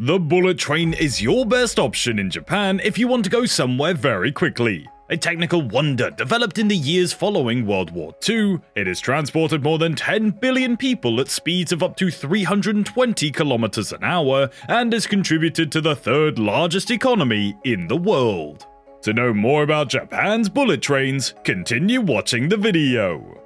The bullet train is your best option in Japan if you want to go somewhere very quickly. A technical wonder developed in the years following World War II, it has transported more than 10 billion people at speeds of up to 320 kilometers an hour and has contributed to the third largest economy in the world. To know more about Japan's bullet trains, continue watching the video.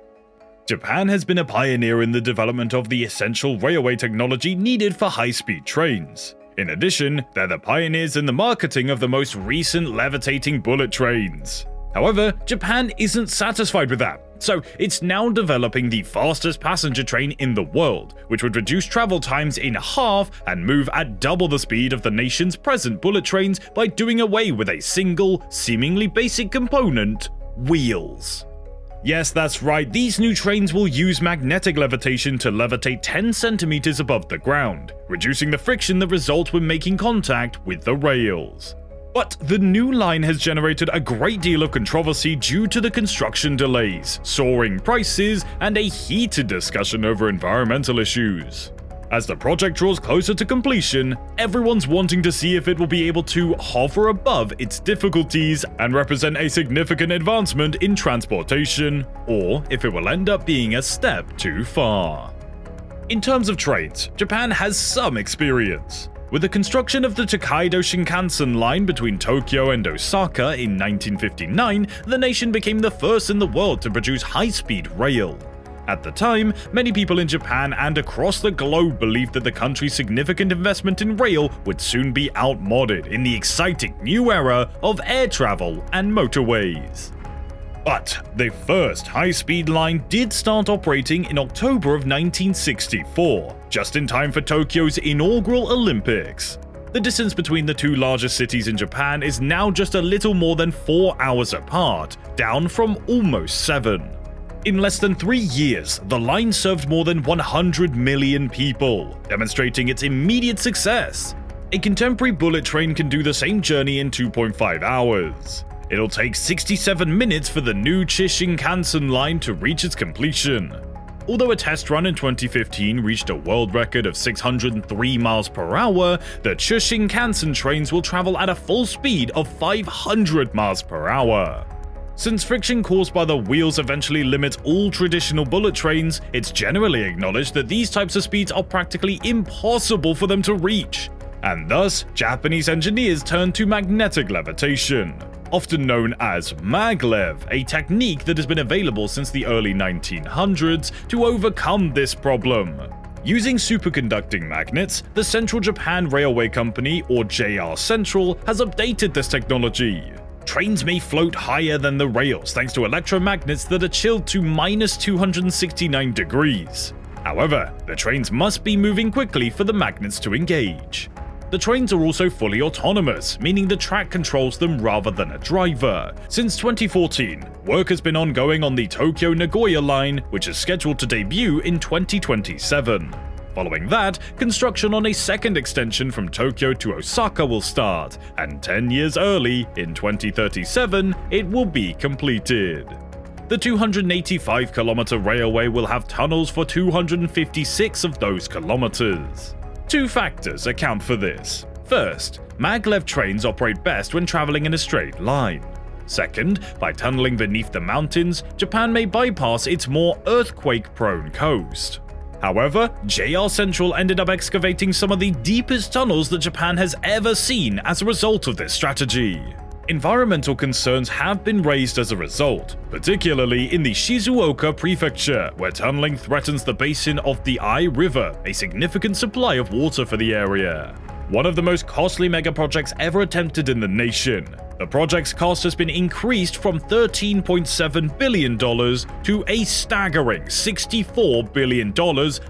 Japan has been a pioneer in the development of the essential railway technology needed for high-speed trains. In addition, they're the pioneers in the marketing of the most recent levitating bullet trains. However, Japan isn't satisfied with that, so it's now developing the fastest passenger train in the world, which would reduce travel times in half and move at double the speed of the nation's present bullet trains by doing away with a single, seemingly basic component: wheels. Yes, that's right, these new trains will use magnetic levitation to levitate 10 centimeters above the ground, reducing the friction that results when making contact with the rails. But the new line has generated a great deal of controversy due to the construction delays, soaring prices, and a heated discussion over environmental issues. As the project draws closer to completion, everyone's wanting to see if it will be able to hover above its difficulties and represent a significant advancement in transportation, or if it will end up being a step too far. In terms of trains, Japan has some experience. With the construction of the Tokyo Shinkansen line between Tokyo and Osaka in 1959, the nation became the first in the world to produce high-speed rail. At the time, many people in Japan and across the globe believed that the country's significant investment in rail would soon be outmoded in the exciting new era of air travel and motorways. But the first high-speed line did start operating in October of 1964, just in time for Tokyo's inaugural Olympics. The distance between the two largest cities in Japan is now just a little more than 4 hours apart, down from almost 7. In less than 3 years, the line served more than 100 million people, demonstrating its immediate success. A contemporary bullet train can do the same journey in 2.5 hours. It'll take 67 minutes for the new Chuo Shinkansen line to reach its completion. Although a test run in 2015 reached a world record of 603 miles per hour, the Chuo Shinkansen trains will travel at a full speed of 500 miles per hour. Since friction caused by the wheels eventually limits all traditional bullet trains, it's generally acknowledged that these types of speeds are practically impossible for them to reach. And thus, Japanese engineers turned to magnetic levitation, often known as Maglev, a technique that has been available since the early 1900s to overcome this problem. Using superconducting magnets, the Central Japan Railway Company, or JR Central, has updated this technology. Trains may float higher than the rails thanks to electromagnets that are chilled to -269 degrees. However, the trains must be moving quickly for the magnets to engage. The trains are also fully autonomous, meaning the track controls them rather than a driver. Since 2014, work has been ongoing on the Tokyo Nagoya line, which is scheduled to debut in 2027. Following that, construction on a second extension from Tokyo to Osaka will start, and 10 years early, in 2037, it will be completed. The 285-kilometer railway will have tunnels for 256 of those kilometers. Two factors account for this. First, Maglev trains operate best when traveling in a straight line. Second, by tunneling beneath the mountains, Japan may bypass its more earthquake-prone coast. However, JR Central ended up excavating some of the deepest tunnels that Japan has ever seen as a result of this strategy. Environmental concerns have been raised as a result, particularly in the Shizuoka prefecture, where tunneling threatens the basin of the Ai River, a significant supply of water for the area. One of the most costly megaprojects ever attempted in the nation. The project's cost has been increased from $13.7 billion to a staggering $64 billion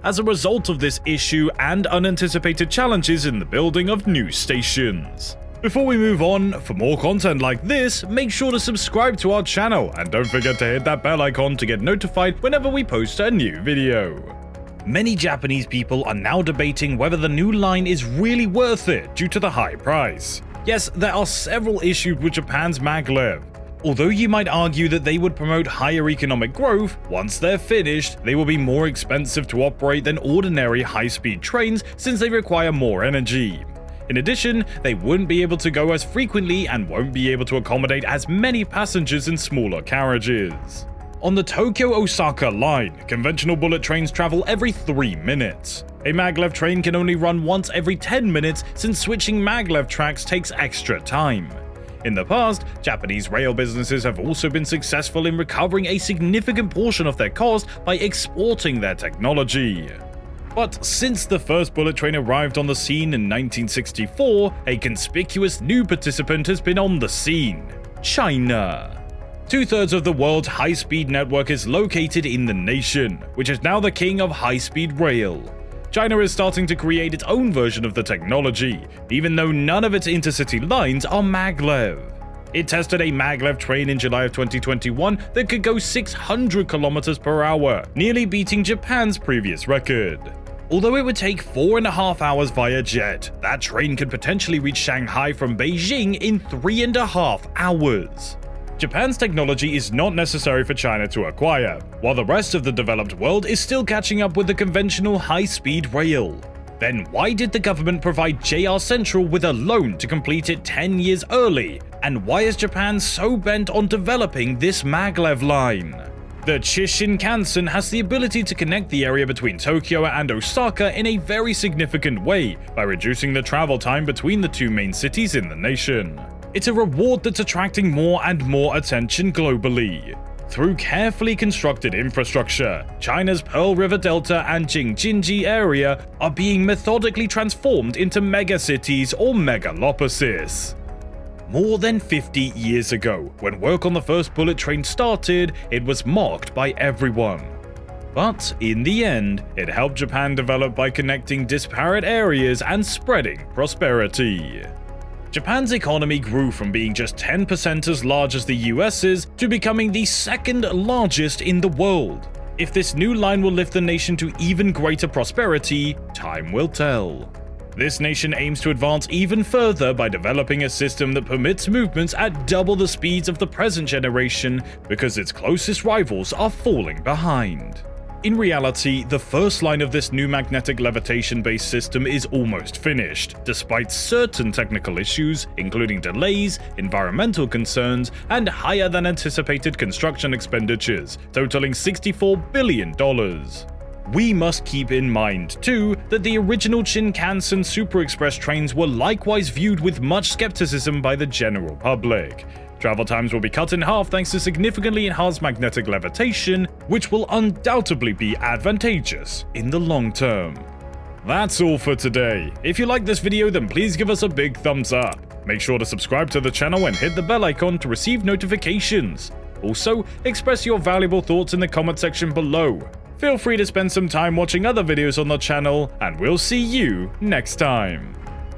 as a result of this issue and unanticipated challenges in the building of new stations. Before we move on, for more content like this, make sure to subscribe to our channel and don't forget to hit that bell icon to get notified whenever we post a new video. Many Japanese people are now debating whether the new line is really worth it due to the high price. Yes, there are several issues with Japan's Maglev. Although you might argue that they would promote higher economic growth, once they're finished, they will be more expensive to operate than ordinary high-speed trains since they require more energy. In addition, they wouldn't be able to go as frequently and won't be able to accommodate as many passengers in smaller carriages. On the Tokyo-Osaka line, conventional bullet trains travel every 3 minutes. A maglev train can only run once every 10 minutes since switching maglev tracks takes extra time. In the past, Japanese rail businesses have also been successful in recovering a significant portion of their cost by exporting their technology. But since the first bullet train arrived on the scene in 1964, a conspicuous new participant has been on the scene: China. 2/3 of the world's high-speed network is located in the nation, which is now the king of high-speed rail. China is starting to create its own version of the technology, even though none of its intercity lines are maglev. It tested a maglev train in July of 2021 that could go 600 km per hour, nearly beating Japan's previous record. Although it would take 4.5 hours via jet, that train could potentially reach Shanghai from Beijing in 3.5 hours. Japan's technology is not necessary for China to acquire, while the rest of the developed world is still catching up with the conventional high-speed rail. Then why did the government provide JR Central with a loan to complete it 10 years early? And why is Japan so bent on developing this maglev line? The Chuo Shinkansen has the ability to connect the area between Tokyo and Osaka in a very significant way by reducing the travel time between the two main cities in the nation. It's a reward that's attracting more and more attention globally. Through carefully constructed infrastructure, China's Pearl River Delta and Jing-Jin-ji area are being methodically transformed into megacities or megalopolis. More than 50 years ago, when work on the first bullet train started, it was mocked by everyone. But in the end, it helped Japan develop by connecting disparate areas and spreading prosperity. Japan's economy grew from being just 10% as large as the US's to becoming the second largest in the world. If this new line will lift the nation to even greater prosperity, time will tell. This nation aims to advance even further by developing a system that permits movements at double the speeds of the present generation because its closest rivals are falling behind. In reality, the first line of this new magnetic levitation-based system is almost finished, despite certain technical issues, including delays, environmental concerns, and higher than anticipated construction expenditures, totaling $64 billion. We must keep in mind, too, that the original Shinkansen Super Express trains were likewise viewed with much skepticism by the general public. Travel times will be cut in half thanks to significantly enhanced magnetic levitation, which will undoubtedly be advantageous in the long term. That's all for today. If you liked this video, then please give us a big thumbs up. Make sure to subscribe to the channel and hit the bell icon to receive notifications. Also, express your valuable thoughts in the comment section below. Feel free to spend some time watching other videos on the channel, and we'll see you next time.